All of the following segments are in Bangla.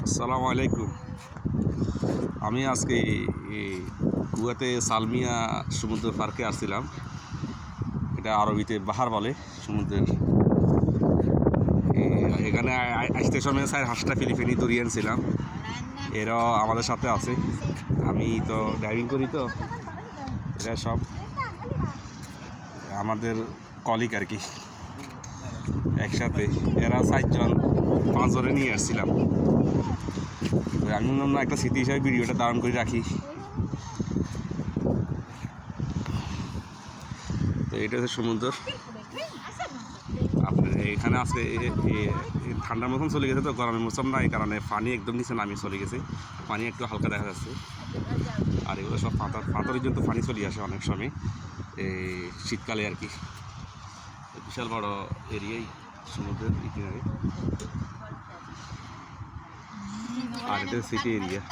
আসসালামু আলাইকুম। আমি আজকে কুয়াতে সালমিয়া সমুদ্র পার্কে আসছিলাম। এটা আরবিতে বাহার বলে সমুদ্রের। এখানে আসতে সময় স্যার হাঁসটা ফিলিপিনি দরিয়ান ছিলাম, এরাও আমাদের সাথে আছে। আমি তো ড্রাইভিং করি, তো এরা সব আমাদের কলিগ আর কি, একসাথে। এরা 4-5 জনে নিয়ে আসছিলাম। আমি বললাম না, একটা স্মৃতি হিসাবে ভিডিওটা ধারণ করে রাখি। তো এটা হচ্ছে সমুদ্র। আপনার এখানে আজকে ঠান্ডার মতন চলে গেছে, তো গরমের মৌসুম না, এই কারণে পানি একদম নিচে নামিয়ে চলে গেছে। পানি একটু হালকা দেখা যাচ্ছে। আর এগুলো সব পাথরের জন্য পানি চলে আসে অনেক সময় এই শীতকালে আর কি। বিশাল বড় এরিয়াই সমুদ্রের কিনারে। আর এটা সিটি এরিয়া,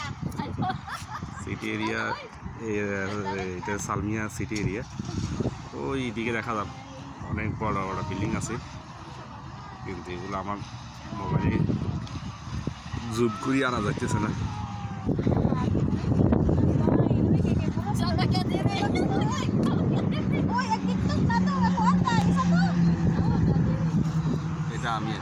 এটা সালমিয়া সিটি এরিয়া। ওই দিকে দেখা যাক অনেক বড় বড় বিল্ডিং আছে, কিন্তু এগুলো আমার মোবাইলে জুম করি আনা যাইতেছে না। এটা আমি